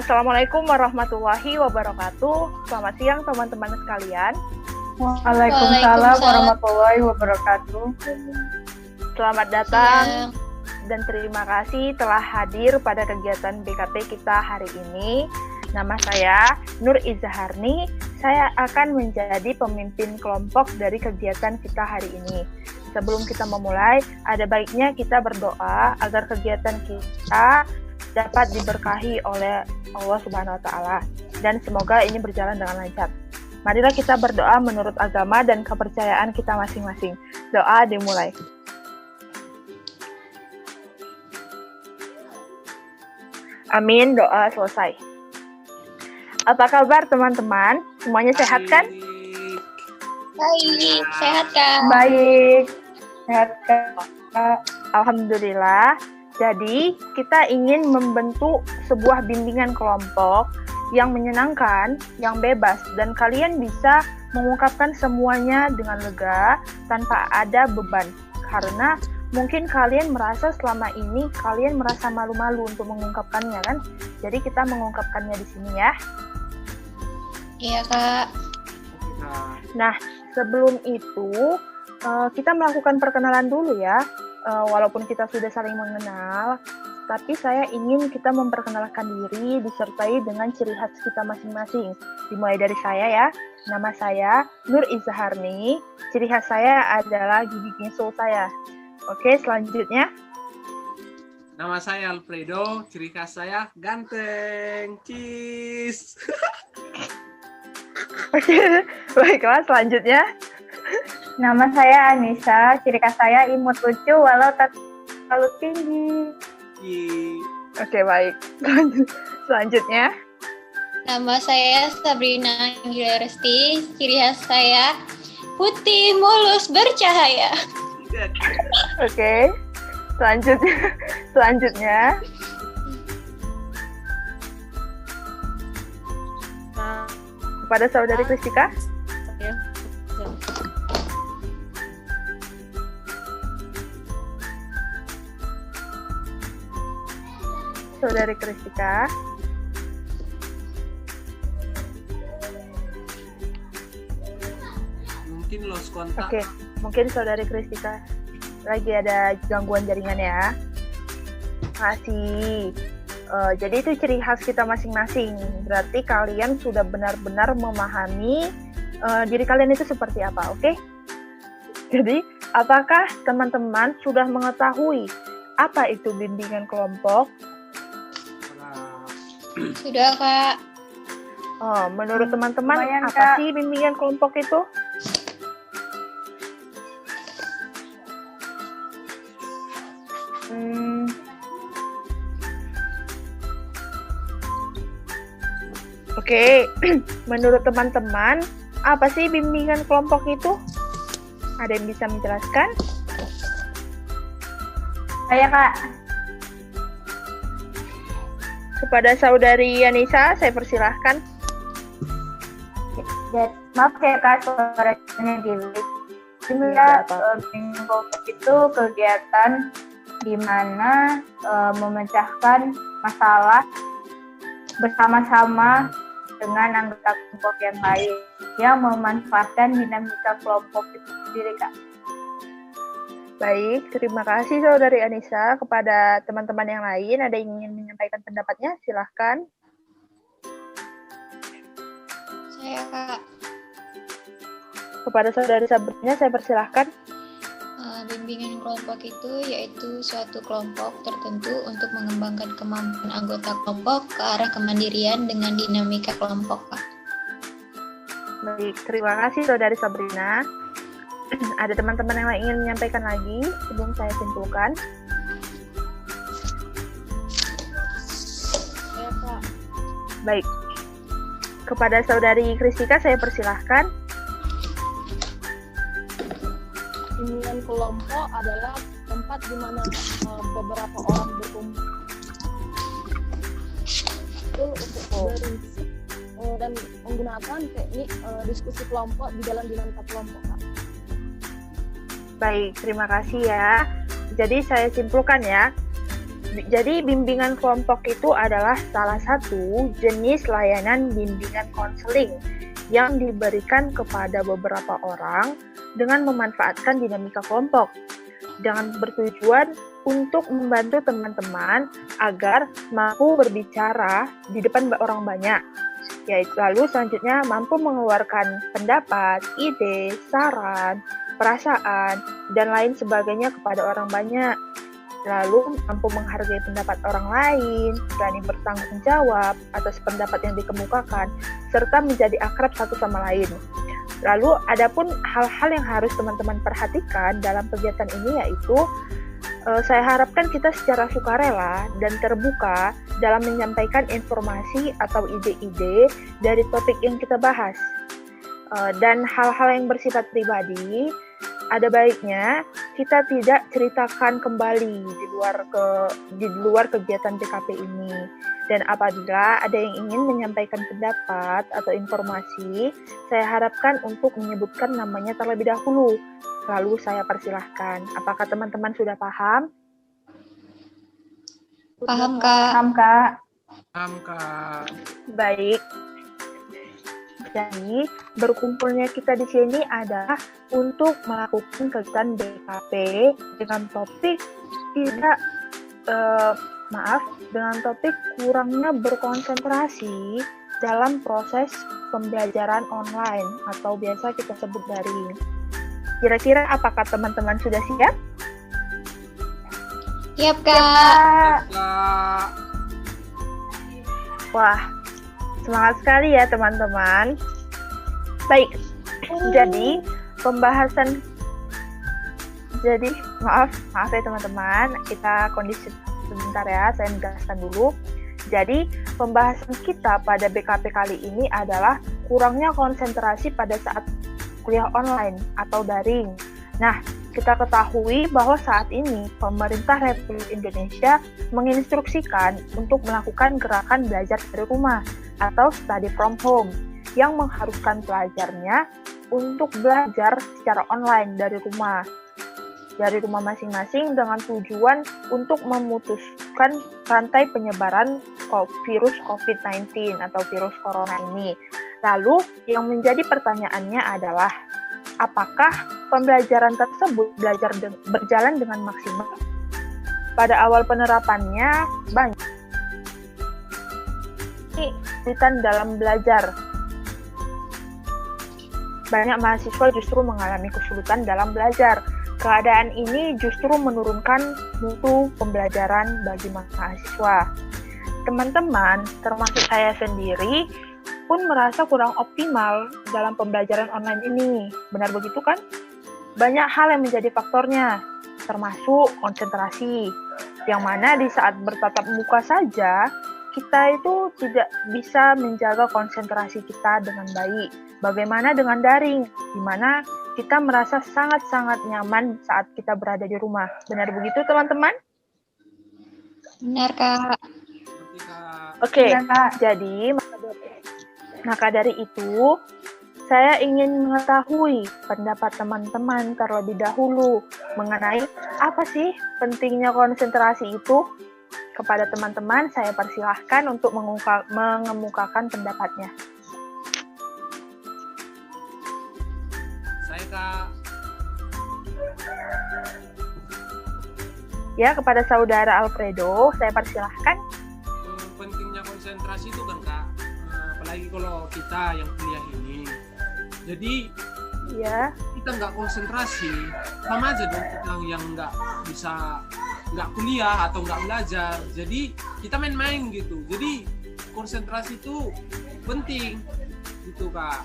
Assalamualaikum warahmatullahi wabarakatuh. Selamat siang teman-teman sekalian. Waalaikumsalam warahmatullahi wabarakatuh. Selamat datang dan terima kasih telah hadir pada kegiatan BKT kita hari ini. Nama saya Nur Izaharni. Saya akan menjadi pemimpin kelompok dari kegiatan kita hari ini. Sebelum kita memulai, ada baiknya kita berdoa agar kegiatan kita dapat diberkahi oleh Allah Subhanahu wa Ta'ala, dan semoga ini berjalan dengan lancar. Marilah kita berdoa menurut agama dan kepercayaan kita masing-masing. Doa dimulai. Amin, doa selesai. Apa kabar teman-teman? Semuanya sehat kan? Baik, sehat Kak. Baik, sehat Kak. Alhamdulillah. Jadi, kita ingin membentuk sebuah bimbingan kelompok yang menyenangkan, yang bebas, dan kalian bisa mengungkapkan semuanya dengan lega tanpa ada beban. Karena mungkin kalian merasa selama ini kalian merasa malu-malu untuk mengungkapkannya kan? Jadi kita mengungkapkannya di sini ya. Iya Kak. Nah, sebelum itu kita melakukan perkenalan dulu ya. Walaupun kita sudah saling mengenal, tapi saya ingin kita memperkenalkan diri disertai dengan ciri khas kita masing-masing. Dimulai dari saya ya. Nama saya Nur Izaharni. Ciri khas saya adalah gigi gingsul saya. Oke, selanjutnya. Nama saya Alfredo. Ciri khas saya ganteng. Cheese. Oke, baiklah selanjutnya. Nama saya Anissa, ciri khas saya imut lucu walau tak terlalu tinggi. Oke, baik. Selanjutnya. Nama saya Sabrina Anggila Resti. Ciri khas saya putih, mulus, bercahaya. Oke. Selanjutnya. Kepada saudari Kristika. Saudari Kristika. Mungkin lost kontak. Oke, mungkin saudari Kristika lagi ada gangguan jaringan ya. Makasih. Jadi itu ciri khas kita masing-masing. Berarti kalian sudah benar-benar memahami diri kalian itu seperti apa, oke? Jadi, apakah teman-teman sudah mengetahui apa itu bimbingan kelompok? Sudah Kak. Menurut teman-teman, lumayan, apa Kak. sih bimbingan kelompok itu? Oke, menurut teman-teman, apa sih bimbingan kelompok itu? Ada yang bisa menjelaskan? Saya Kak. Kepada saudari Yanisa, saya persilahkan. Maaf ya Kak, suaranya delay. Sebenarnya bimbingan kelompok itu kegiatan di mana memecahkan masalah bersama-sama dengan anggota kelompok yang lain yang memanfaatkan dinamika kelompok itu sendiri Kak. Baik, terima kasih saudari Anissa. Kepada teman-teman yang lain, ada yang ingin menyampaikan pendapatnya? Silahkan. Saya Kak. Kepada saudari Sabrina, saya persilahkan. Bimbingan kelompok itu yaitu suatu kelompok tertentu untuk mengembangkan kemampuan anggota kelompok ke arah kemandirian dengan dinamika kelompok Kak. Baik, terima kasih saudari Sabrina. Ada teman-teman yang ingin menyampaikan lagi sebelum saya simpulkan? Ya, Kak. Baik. Kepada saudari Kristika, saya persilahkan. Bimbingan kelompok adalah tempat di mana beberapa orang berkumpul untuk berdiskusi dan menggunakan teknik diskusi kelompok di dalam dinamika kelompok, Kak. Baik, terima kasih ya. Jadi saya simpulkan ya, Jadi bimbingan kelompok itu adalah salah satu jenis layanan bimbingan konseling yang diberikan kepada beberapa orang dengan memanfaatkan dinamika kelompok dengan bertujuan untuk membantu teman-teman agar mampu berbicara di depan orang banyak. Yaitu lalu selanjutnya mampu mengeluarkan pendapat, ide, saran, perasaan, dan lain sebagainya kepada orang banyak. Lalu mampu menghargai pendapat orang lain, berani bertanggung jawab atas pendapat yang dikemukakan, serta menjadi akrab satu sama lain. Lalu adapun hal-hal yang harus teman-teman perhatikan dalam kegiatan ini yaitu saya harapkan kita secara sukarela dan terbuka dalam menyampaikan informasi atau ide-ide dari topik yang kita bahas. Dan hal-hal yang bersifat pribadi, ada baiknya kita tidak ceritakan kembali di luar kegiatan PKP ini. Dan apabila ada yang ingin menyampaikan pendapat atau informasi, saya harapkan untuk menyebutkan namanya terlebih dahulu. Lalu saya persilahkan. Apakah teman-teman sudah paham? Paham, Kak. Paham, Kak. Paham, Kak. Baik. Jadi, berkumpulnya kita di sini adalah untuk melakukan kegiatan BKP dengan topik dengan topik kurangnya berkonsentrasi dalam proses pembelajaran online atau biasa kita sebut daring. Kira-kira apakah teman-teman sudah siap? Siap, Kak. Kak. Wah, semangat sekali ya teman-teman. Baik, jadi maaf ya teman-teman, kita kondisi sebentar ya, saya menjelaskan dulu. Jadi pembahasan kita pada BKP kali ini adalah kurangnya konsentrasi pada saat kuliah online atau daring. Nah, kita ketahui bahwa saat ini pemerintah Republik Indonesia menginstruksikan untuk melakukan gerakan belajar dari rumah atau study from home yang mengharuskan pelajarnya untuk belajar secara online dari rumah masing-masing dengan tujuan untuk memutuskan rantai penyebaran virus COVID-19 atau virus corona ini. Lalu yang menjadi pertanyaannya adalah apakah pembelajaran tersebut berjalan dengan maksimal? Pada awal penerapannya banyak kesulitan dalam belajar. Banyak mahasiswa justru mengalami kesulitan dalam belajar. Keadaan ini justru menurunkan mutu pembelajaran bagi mahasiswa. Teman-teman, termasuk saya sendiri, pun merasa kurang optimal dalam pembelajaran online ini. Benar begitu kan? Banyak hal yang menjadi faktornya, termasuk konsentrasi, yang mana di saat bertatap muka saja, kita itu tidak bisa menjaga konsentrasi kita dengan baik. Bagaimana dengan daring, di mana kita merasa sangat-sangat nyaman saat kita berada di rumah. Benar begitu, teman-teman? Benar, Kak. Oke, Iya, Kak. jadi maka dari itu, saya ingin mengetahui pendapat teman-teman terlebih dahulu mengenai apa sih pentingnya konsentrasi itu. Kepada teman-teman, saya persilahkan untuk mengemukakan pendapatnya. Saya, Kak. Ya, kepada saudara Alfredo, saya persilahkan. Pentingnya konsentrasi itu kan, Kak. Apalagi kalau kita yang kuliah ini. Jadi Ya, kita nggak konsentrasi, sama aja dong kita yang nggak kuliah atau nggak belajar. Jadi kita main-main gitu. Jadi konsentrasi itu penting gitu, Kak.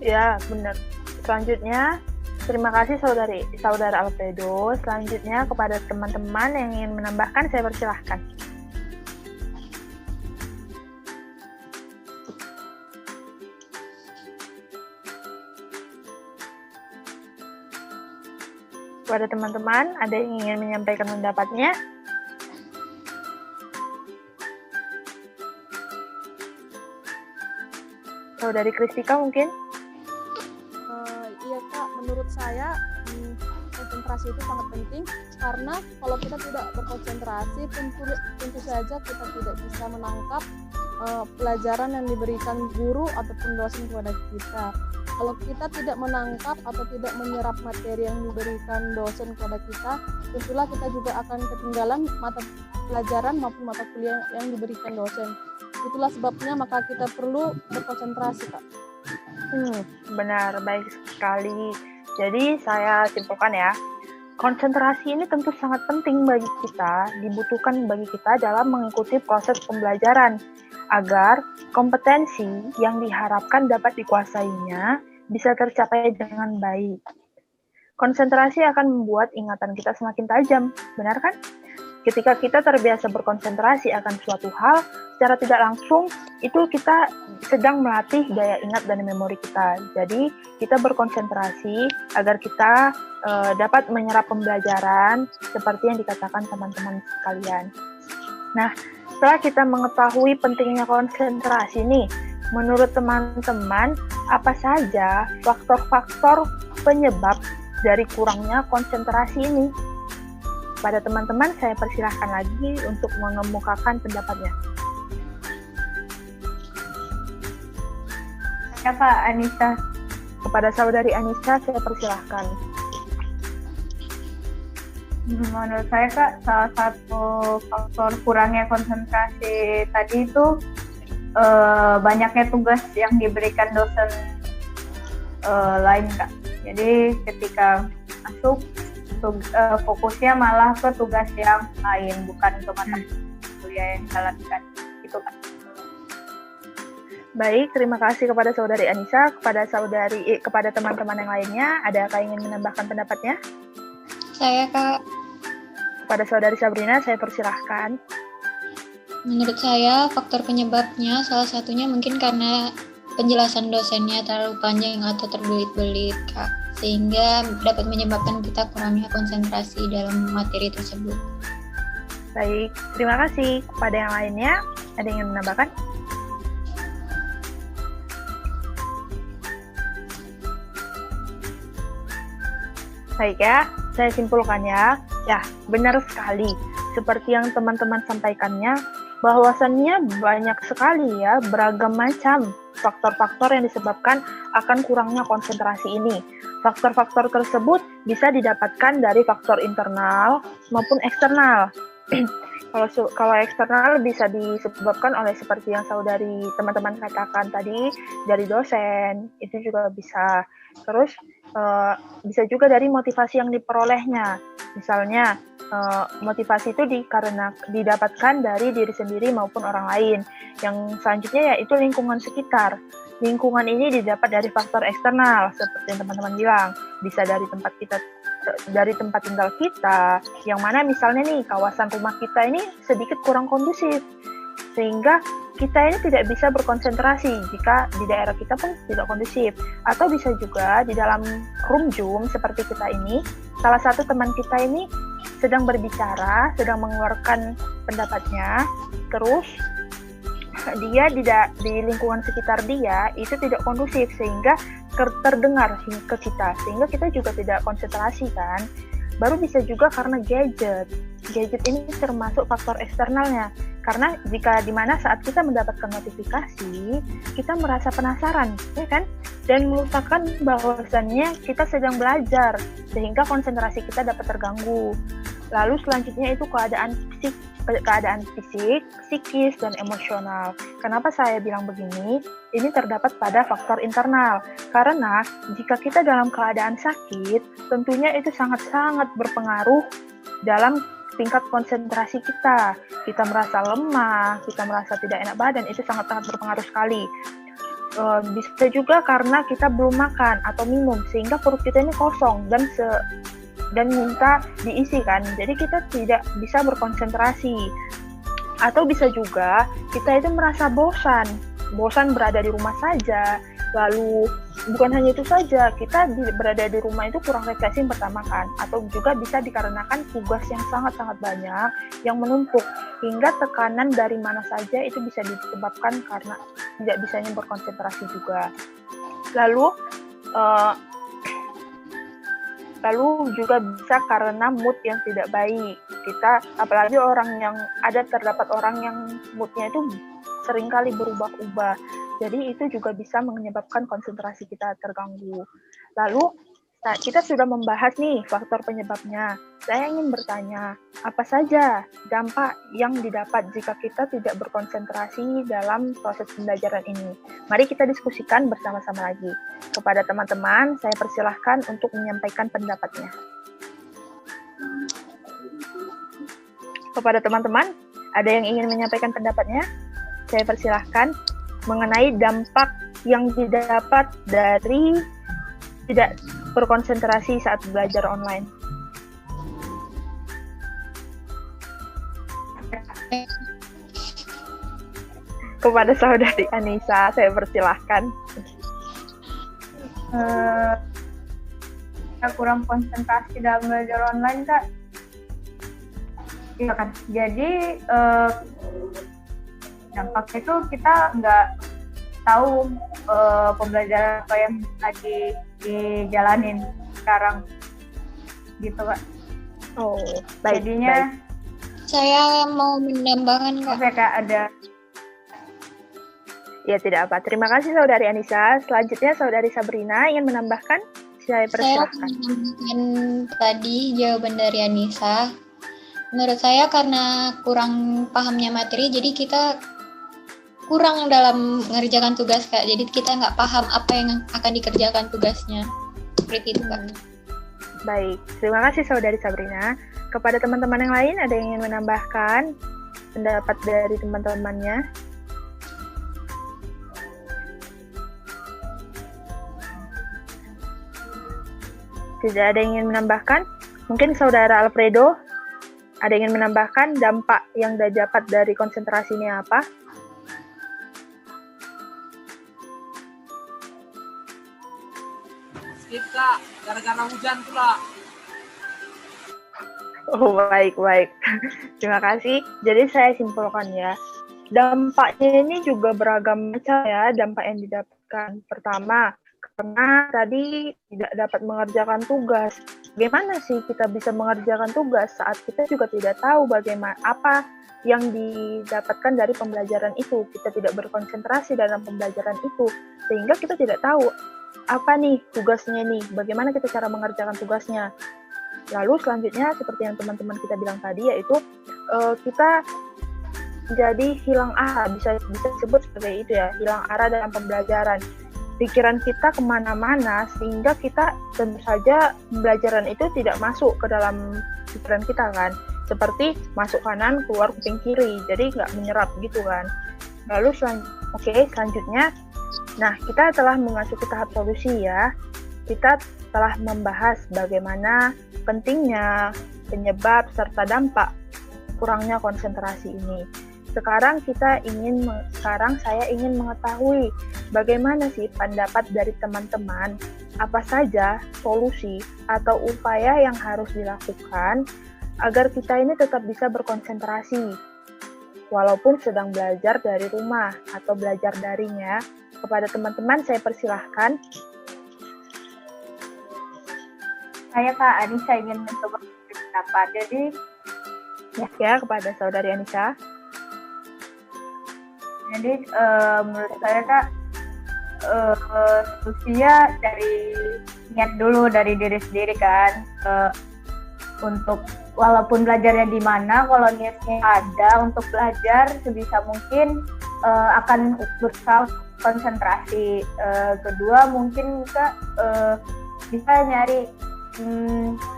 ya benar. Selanjutnya, terima kasih saudara Alfredo. Selanjutnya kepada teman-teman yang ingin menambahkan, saya persilahkan. Kepada teman-teman, ada yang ingin menyampaikan pendapatnya? Saudari Kristika mungkin? Iya Kak, menurut saya konsentrasi itu sangat penting karena kalau kita tidak berkonsentrasi tentu saja kita tidak bisa menangkap pelajaran yang diberikan guru ataupun dosen kepada kita. Kalau kita tidak menangkap atau tidak menyerap materi yang diberikan dosen kepada kita, tentulah kita juga akan ketinggalan mata pelajaran maupun mata kuliah yang diberikan dosen. Itulah sebabnya maka kita perlu berkonsentrasi, Kak. Benar, baik sekali. Jadi saya simpulkan ya, konsentrasi ini tentu sangat penting bagi kita, dibutuhkan bagi kita dalam mengikuti proses pembelajaran, agar kompetensi yang diharapkan dapat dikuasainya bisa tercapai dengan baik. Konsentrasi akan membuat ingatan kita semakin tajam, benar kan? Ketika kita terbiasa berkonsentrasi akan suatu hal, secara tidak langsung itu kita sedang melatih daya ingat dan memori kita. Jadi kita berkonsentrasi agar kita dapat menyerap pembelajaran seperti yang dikatakan teman-teman sekalian. Nah, setelah kita mengetahui pentingnya konsentrasi nih, menurut teman-teman apa saja faktor-faktor penyebab dari kurangnya konsentrasi ini? Pada teman-teman, saya persilahkan lagi untuk mengemukakan pendapatnya. Ya Kak Anissa. Kepada saudari Anissa, saya persilahkan. Menurut saya Kak, salah satu faktor kurangnya konsentrasi tadi itu banyaknya tugas yang diberikan dosen lain Kak. Jadi ketika masuk, fokusnya malah ke tugas yang lain, bukan ke mata kuliah yang dijalankan. Itu Kak. Baik, terima kasih kepada saudari Anissa, kepada teman-teman yang lainnya. Adakah ingin menambahkan pendapatnya? Saya, Kak. Kepada saudari Sabrina, saya persilahkan. Menurut saya, faktor penyebabnya salah satunya mungkin karena penjelasan dosennya terlalu panjang atau terbelit-belit, Kak. Sehingga dapat menyebabkan kita kurangnya konsentrasi dalam materi tersebut. Baik, terima kasih. Kepada yang lainnya, ada yang ingin menambahkan? Baik ya, saya simpulkan ya. Ya, benar sekali. Seperti yang teman-teman sampaikannya, bahwasannya banyak sekali ya, beragam macam faktor-faktor yang disebabkan akan kurangnya konsentrasi ini. Faktor-faktor tersebut bisa didapatkan dari faktor internal maupun eksternal. Kalau eksternal bisa disebabkan oleh seperti yang saudari teman-teman katakan tadi, dari dosen, itu juga bisa. Terus bisa juga dari motivasi yang diperolehnya. Misalnya, motivasi itu didapatkan dari diri sendiri maupun orang lain. Yang selanjutnya yaitu lingkungan sekitar. Lingkungan ini didapat dari faktor eksternal, seperti yang teman-teman bilang. Bisa dari tempat tinggal kita, yang mana misalnya nih kawasan rumah kita ini sedikit kurang kondusif, sehingga kita ini tidak bisa berkonsentrasi jika di daerah kita pun tidak kondusif. Atau bisa juga di dalam room Zoom seperti kita ini, salah satu teman kita ini sedang berbicara, sedang mengeluarkan pendapatnya, terus dia di lingkungan sekitar dia itu tidak kondusif sehingga terdengar ke kita, sehingga kita juga tidak konsentrasi kan. Baru bisa juga karena gadget ini termasuk faktor eksternalnya, karena jika dimana saat kita mendapatkan notifikasi kita merasa penasaran ya kan, dan melupakan bahwasannya kita sedang belajar sehingga konsentrasi kita dapat terganggu. Lalu selanjutnya itu keadaan fisik, psikis, dan emosional. Kenapa saya bilang begini? Ini terdapat pada faktor internal. Karena jika kita dalam keadaan sakit, tentunya itu sangat-sangat berpengaruh dalam tingkat konsentrasi kita. Kita merasa lemah, kita merasa tidak enak badan, itu sangat-sangat berpengaruh sekali. Bisa juga karena kita belum makan atau minum, sehingga perut kita ini kosong dan minta diisi kan, jadi kita tidak bisa berkonsentrasi. Atau bisa juga kita itu merasa bosan berada di rumah saja. Lalu bukan hanya itu saja, kita berada di rumah itu kurang refreshing pertama kan, atau juga bisa dikarenakan tugas yang sangat-sangat banyak yang menumpuk, hingga tekanan dari mana saja itu bisa disebabkan karena tidak bisanya berkonsentrasi juga. Lalu Lalu juga bisa karena mood yang tidak baik. Kita, apalagi terdapat orang yang moodnya itu seringkali berubah-ubah. Jadi itu juga bisa menyebabkan konsentrasi kita terganggu. Lalu kita sudah membahas nih faktor penyebabnya. Saya ingin bertanya, apa saja dampak yang didapat jika kita tidak berkonsentrasi dalam proses pembelajaran ini? Mari kita diskusikan bersama-sama lagi. Kepada teman-teman, saya persilahkan untuk menyampaikan pendapatnya. Kepada teman-teman, ada yang ingin menyampaikan pendapatnya? Saya persilahkan mengenai dampak yang didapat dari tidak berkonsentrasi saat belajar online. Kepada saudari Anissa, saya persilahkan. Kurang konsentrasi dalam belajar online, Kak. Iya kan. Jadi dampaknya itu kita nggak tahu pembelajaran apa yang lagi dijalanin sekarang, gitu, Kak. Oh, baik. Jadinya baik. Saya mau menambahkan, Kak. Oke, Kak, ada. Ya, tidak apa. Terima kasih saudari Anissa. Selanjutnya saudari Sabrina ingin menambahkan. Saya persilahkan. Saya menambahkan tadi jawaban dari Anissa. Menurut saya karena kurang pahamnya materi, jadi kita kurang dalam mengerjakan tugas, Kak. Jadi kita nggak paham apa yang akan dikerjakan tugasnya. Seperti itu, Kak. Baik, terima kasih saudari Sabrina. Kepada teman-teman yang lain, ada yang ingin menambahkan pendapat dari teman-temannya? Tidak ada yang ingin menambahkan? Mungkin saudara Alfredo ada yang ingin menambahkan dampak yang dapat dari konsentrasi ini apa? Skip, Kak, gara-gara hujan pula. Oh, baik. Terima kasih. Jadi saya simpulkan ya. Dampaknya ini juga beragam macam ya, dampak yang didapatkan. Pertama, karena tadi tidak dapat mengerjakan tugas. Bagaimana sih kita bisa mengerjakan tugas saat kita juga tidak tahu bagaimana apa yang didapatkan dari pembelajaran itu. Kita tidak berkonsentrasi dalam pembelajaran itu, sehingga kita tidak tahu apa nih tugasnya nih, bagaimana kita cara mengerjakan tugasnya. Lalu selanjutnya seperti yang teman-teman kita bilang tadi, yaitu kita jadi hilang arah, bisa disebut sebagai itu ya, hilang arah dalam pembelajaran. Pikiran kita kemana-mana sehingga kita tentu saja pembelajaran itu tidak masuk ke dalam pikiran kita kan, seperti masuk kanan keluar kuping kiri, jadi nggak menyerap gitu kan. Lalu selanjutnya, nah kita telah memasuki tahap solusi ya. Kita telah membahas bagaimana pentingnya, penyebab serta dampak kurangnya konsentrasi ini. Sekarang saya ingin mengetahui bagaimana sih pendapat dari teman-teman, apa saja solusi atau upaya yang harus dilakukan agar kita ini tetap bisa berkonsentrasi walaupun sedang belajar dari rumah atau belajar darinya. Kepada teman-teman saya persilahkan. Saya, Kak Anissa, ingin mencoba pendapat. Jadi ya kepada saudari Anissa. Jadi menurut saya, Kak, solusinya dari niat dulu dari diri sendiri kan, untuk walaupun belajarnya di mana, kalau niatnya ada untuk belajar sebisa mungkin akan berusaha konsentrasi. Kedua mungkin bisa nyari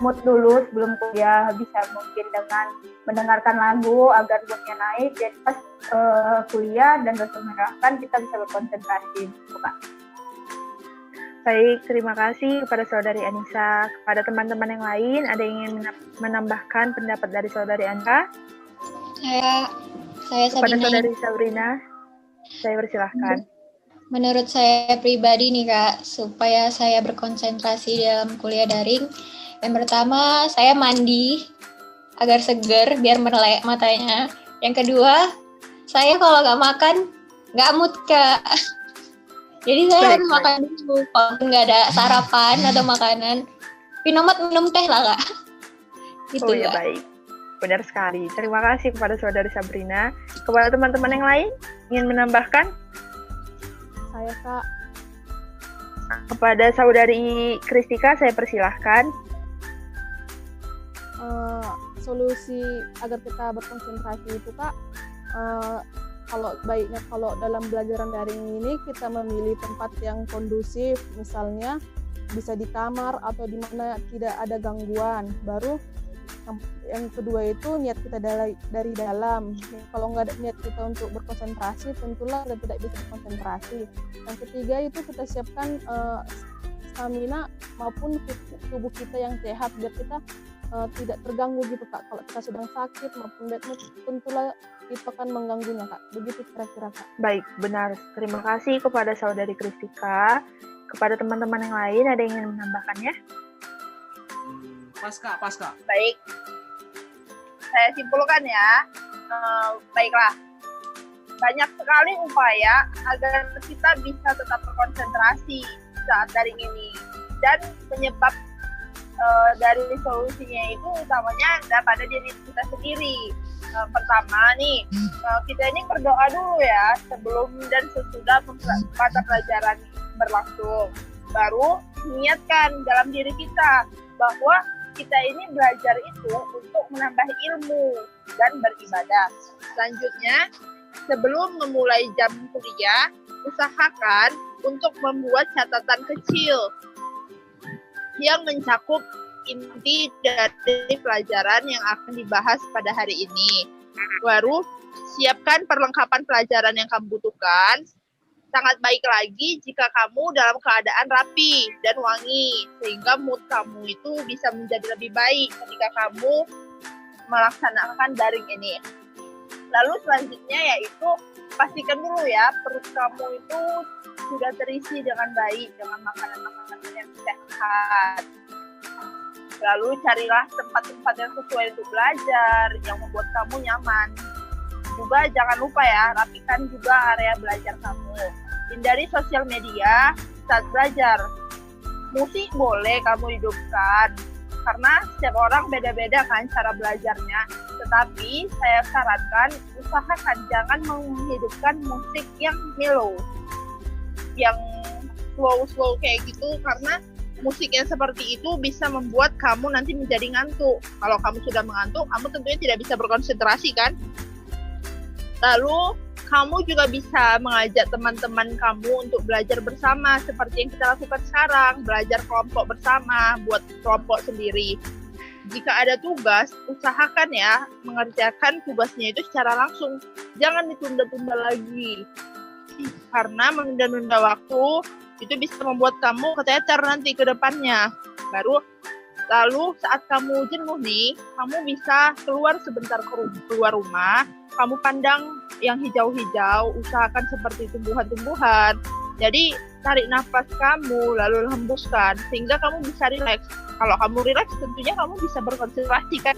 mood dulu sebelum kuliah, bisa mungkin dengan mendengarkan lagu agar moodnya naik, jadi pas kuliah dan dosen menerangkan kita bisa berkonsentrasi. Kak. Baik, terima kasih kepada saudari Anissa. Kepada teman-teman yang lain, ada yang ingin menambahkan pendapat dari saudari Anda? Saya Kepada Sabrina. saudari Sabrina, saya persilahkan. Menurut saya pribadi nih, Kak, supaya saya berkonsentrasi dalam kuliah daring, yang pertama saya mandi agar seger biar melek matanya. Yang kedua, saya kalau nggak makan nggak mood, Kak. Jadi saya harus makan dulu. Kalau nggak ada sarapan atau makanan, Pinomat minum teh lah, Kak. Gitu, Oh ya, Kak. baik. Benar sekali. Terima kasih kepada saudari Sabrina. Kepada teman-teman yang lain, ingin menambahkan? Saya Kak, Kepada saudari Kristika, saya persilahkan. solusi agar kita berkonsentrasi itu Kak, kalau dalam belajaran daring ini kita memilih tempat yang kondusif, misalnya bisa di kamar atau di mana tidak ada gangguan. Baru yang kedua itu niat kita dari dalam. Kalau nggak ada niat kita untuk berkonsentrasi, tentulah kita tidak bisa berkonsentrasi. Yang ketiga itu kita siapkan stamina maupun tubuh kita yang sehat biar kita tidak terganggu gitu Kak. Kalau kita sedang sakit maupun bad mood, tentulah itu akan mengganggunya Kak. Begitu kira-kira Kak. Baik, benar. Terima kasih kepada saudari Kristika. Kepada teman-teman yang lain, ada yang ingin menambahkannya? Pas Kak. Baik. Saya simpulkan ya. Baiklah. Banyak sekali upaya agar kita bisa tetap berkonsentrasi saat daring ini. Dan penyebab dari solusinya itu utamanya ada pada diri kita sendiri. Pertama nih, kita ini berdoa dulu ya sebelum dan sesudah mata pelajaran berlangsung. Baru niatkan dalam diri kita bahwa kita ini belajar itu untuk menambah ilmu dan beribadah. Selanjutnya, sebelum memulai jam kuliah, usahakan untuk membuat catatan kecil yang mencakup inti dari pelajaran yang akan dibahas pada hari ini. Baru siapkan perlengkapan pelajaran yang kamu butuhkan. Sangat baik lagi jika kamu dalam keadaan rapi dan wangi, sehingga mood kamu itu bisa menjadi lebih baik ketika kamu melaksanakan daring ini. Lalu selanjutnya yaitu pastikan dulu ya perut kamu itu sudah terisi dengan baik dengan makanan-makanan yang sehat. Lalu carilah tempat-tempat yang sesuai untuk belajar, yang membuat kamu nyaman. Juga jangan lupa ya, rapikan juga area belajar kamu. Hindari sosial media saat belajar. Musik boleh kamu hidupkan, karena setiap orang beda-beda kan cara belajarnya. Tetapi saya sarankan, usahakan jangan menghidupkan musik yang mellow, yang slow kayak gitu, karena musik yang seperti itu bisa membuat kamu nanti menjadi ngantuk. Kalau kamu sudah mengantuk, kamu tentunya tidak bisa berkonsentrasi kan. Lalu kamu juga bisa mengajak teman-teman kamu untuk belajar bersama seperti yang kita lakukan sekarang, belajar kelompok bersama, buat kelompok sendiri. Jika ada tugas, usahakan ya mengerjakan tugasnya itu secara langsung. Jangan ditunda-tunda lagi. Karena menunda-nunda waktu itu bisa membuat kamu keteter nanti ke depannya. Lalu saat kamu jenuh nih, kamu bisa keluar sebentar keluar rumah, kamu pandang yang hijau-hijau, usahakan seperti tumbuhan-tumbuhan. Jadi tarik nafas kamu, lalu hembuskan, sehingga kamu bisa rileks. Kalau kamu rileks, tentunya kamu bisa berkonsentrasi kan.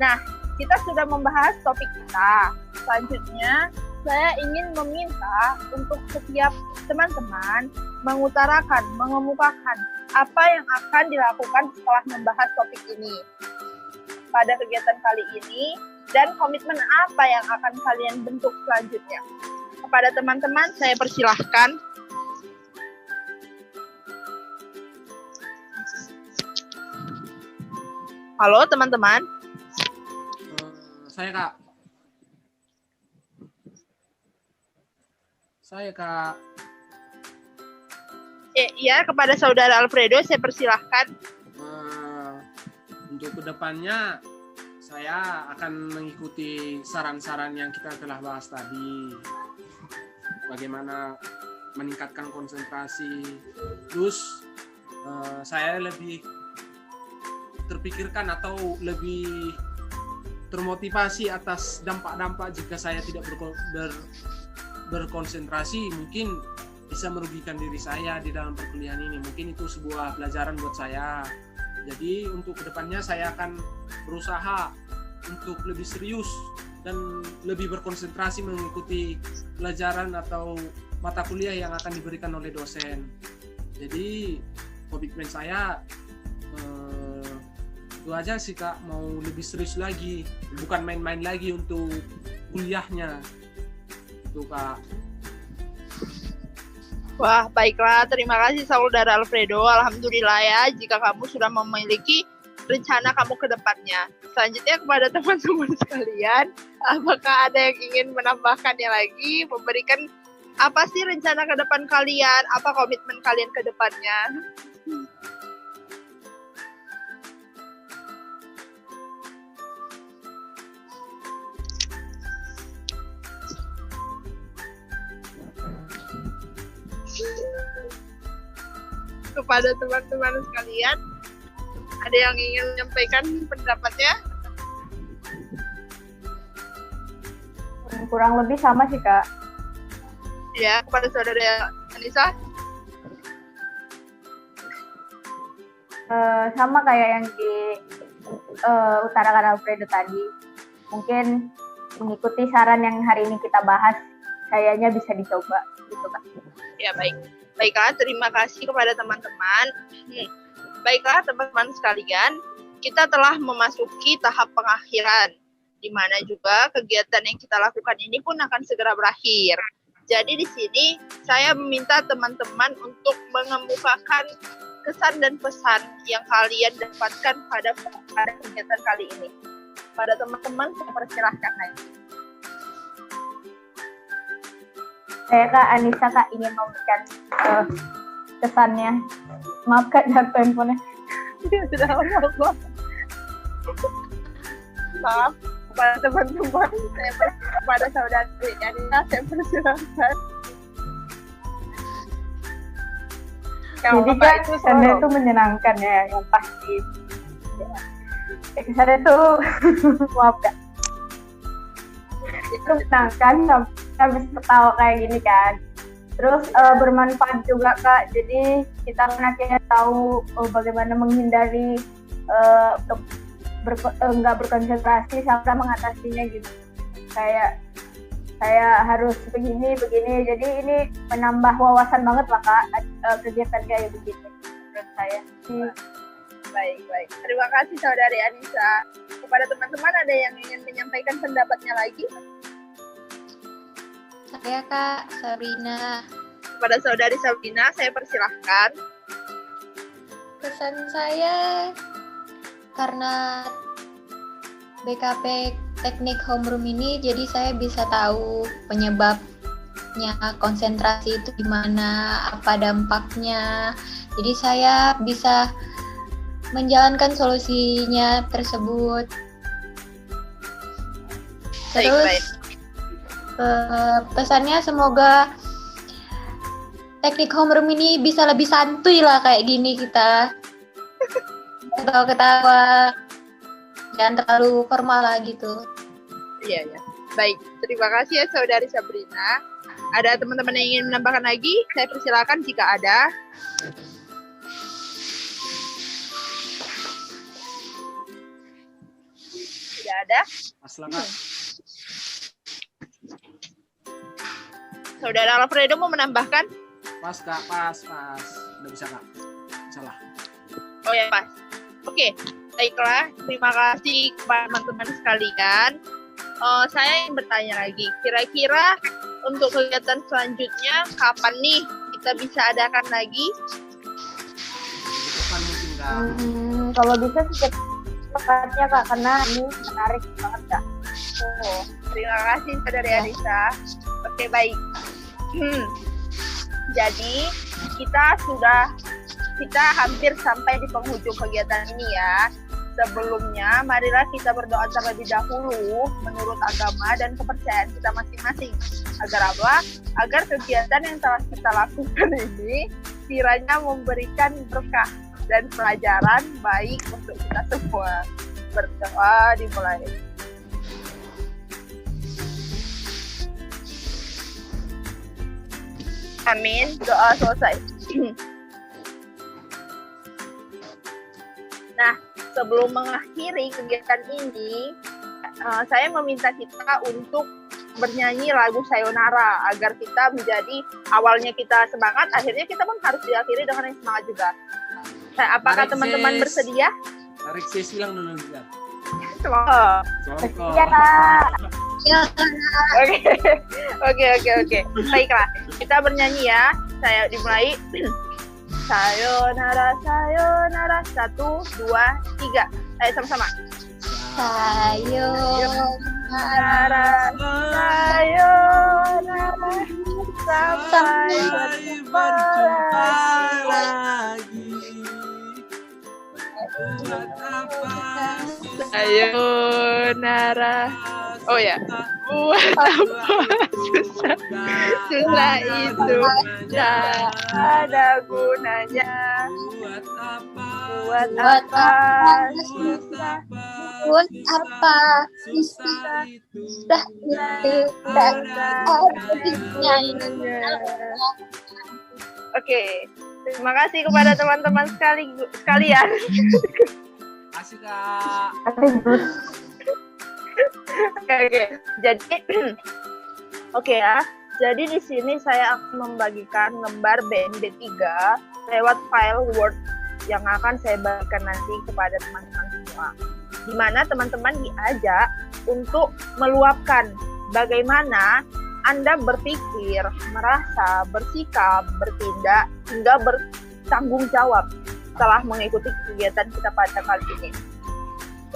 Nah, kita sudah membahas topik kita. Selanjutnya, saya ingin meminta untuk setiap teman-teman mengutarakan, mengemukakan apa yang akan dilakukan setelah membahas topik ini pada kegiatan kali ini, dan komitmen apa yang akan kalian bentuk selanjutnya. Kepada teman-teman, saya persilahkan. Halo teman-teman. Saya Kak. Ya, kepada saudara Alfredo, saya persilahkan. Untuk kedepannya, saya akan mengikuti saran-saran yang kita telah bahas tadi. Bagaimana meningkatkan konsentrasi. Terus, saya lebih terpikirkan atau lebih termotivasi atas dampak-dampak jika saya tidak berkonsentrasi, mungkin bisa merugikan diri saya di dalam perkuliahan ini. Mungkin itu sebuah pelajaran buat saya. Jadi untuk kedepannya saya akan berusaha untuk lebih serius dan lebih berkonsentrasi mengikuti pelajaran atau mata kuliah yang akan diberikan oleh dosen. Jadi komitmen saya itu aja sih Kak, mau lebih serius lagi, bukan main-main lagi untuk kuliahnya itu Kak. Wah, baiklah. Terima kasih Saudara Alfredo. Alhamdulillah ya, jika kamu sudah memiliki rencana kamu ke depannya. Selanjutnya kepada teman-teman sekalian, apakah ada yang ingin menambahkannya lagi, memberikan apa sih rencana ke depan kalian, apa komitmen kalian ke depannya? Kepada teman-teman sekalian, ada yang ingin menyampaikan pendapatnya? Kurang lebih sama sih Kak. Ya, kepada Saudara Anissa? Sama kayak yang di utarakan Alfredo tadi. Mungkin mengikuti saran yang hari ini kita bahas, kayaknya bisa dicoba gitu Kak. Ya, baik. Baiklah, terima kasih kepada teman-teman. Baiklah, teman-teman sekalian, kita telah memasuki tahap pengakhiran, di mana juga kegiatan yang kita lakukan ini pun akan segera berakhir. Jadi di sini saya meminta teman-teman untuk mengemukakan kesan dan pesan yang kalian dapatkan pada kegiatan kali ini. Pada teman-teman, saya persilahkan lagi. Saya Kak Anissa Kak ingin memberikan kesannya. Maaf Kak, jatuh handphonenya. Maaf kepada teman-teman, kepada Saudara Anissa, saya persilahkan. Jadi Kak, kesannya itu menyenangkan ya, yang pasti. Kesannya itu, maaf Kak. Itu menyenangkan, habis ketawa kayak gini kan. Terus bermanfaat juga Kak, jadi kita kan akhirnya tahu bagaimana menghindari nggak berkonsentrasi sampai mengatasinya gitu. Kayak saya harus begini, jadi ini menambah wawasan banget lah Kak, kegiatan kayak begitu menurut saya. Baik. Terima kasih Saudari Anissa. Kepada teman-teman, ada yang ingin menyampaikan pendapatnya lagi? Saya Kak Sabrina. Kepada Saudari Sabrina, saya persilahkan. Kesan saya karena BKP teknik homeroom ini, jadi saya bisa tahu penyebabnya konsentrasi itu gimana, apa dampaknya. Jadi saya bisa menjalankan solusinya tersebut. Terus pesannya semoga teknik homeroom ini bisa lebih santuy lah kayak gini kita. Ketawa-ketawa, jangan terlalu formal lah gitu. Iya. Baik, terima kasih ya Saudari Sabrina. Ada teman-teman yang ingin menambahkan lagi? Saya persilakan jika ada. Tidak ada? Masalah. Saudara Alfredo mau menambahkan? Pas Kak, pas. Udah bisa Kak. Salah. Oh ya, pas. Oke, baiklah. Terima kasih kepada teman-teman sekalian. Saya ingin bertanya lagi. Kira-kira untuk kegiatan selanjutnya kapan nih kita bisa adakan lagi? Depan mungkin Kak. Kalau bisa sih cepatnya Kak, karena ini menarik banget Kak. Oh, terima kasih Saudari Anissa. Oke, baik. Jadi kita hampir sampai di penghujung kegiatan ini ya. Sebelumnya, marilah kita berdoa terlebih dahulu menurut agama dan kepercayaan kita masing-masing. Agar apa? Agar kegiatan yang telah kita lakukan ini kiranya memberikan berkah dan pelajaran baik untuk kita semua. Berdoa dimulai. Amin. Doa selesai. Nah, sebelum mengakhiri kegiatan ini, saya meminta kita untuk bernyanyi lagu Sayonara agar kita menjadi awalnya kita semangat, akhirnya kita pun harus diakhiri dengan yang semangat juga. Apakah Tarik, teman-teman Sis. bersedia? Tarik sis bilang dulu ya. Oh. Songkok. Iya kak. Ya, Oke. Baiklah, kita bernyanyi ya. Saya dimulai. Sayonara, sayonara. 1, 2, 3. Ayo sama-sama. sayonara. Sayonara. Sampai Berjumpa lagi. Buat apa sayonara. Oh ya. Buat apa susah? Susah itu tak ada gunanya. Buat apa? Buat Buat apa susah? susah? Buat apa Susah itu. susah itu tak ada gunanya. Oke, terima kasih kepada teman-teman sekalian. Kasih kak. Oke. Jadi, oke ya. Jadi di sini saya akan membagikan lembar BNB 3 lewat file Word yang akan saya bagikan nanti kepada teman-teman semua. Di mana teman-teman diajak untuk meluapkan bagaimana Anda berpikir, merasa, bersikap, bertindak, hingga bertanggung jawab setelah mengikuti kegiatan kita pada kali ini.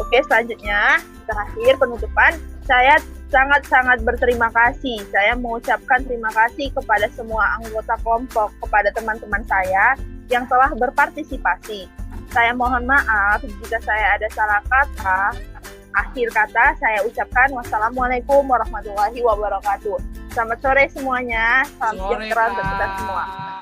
Oke, selanjutnya, terakhir penutupan, saya sangat-sangat berterima kasih. Saya mengucapkan terima kasih kepada semua anggota kelompok, kepada teman-teman saya yang telah berpartisipasi. Saya mohon maaf jika saya ada salah kata. Akhir kata saya ucapkan wassalamualaikum warahmatullahi wabarakatuh. Selamat sore semuanya. Salam Sore, sejahtera untuk kita Kak. semua.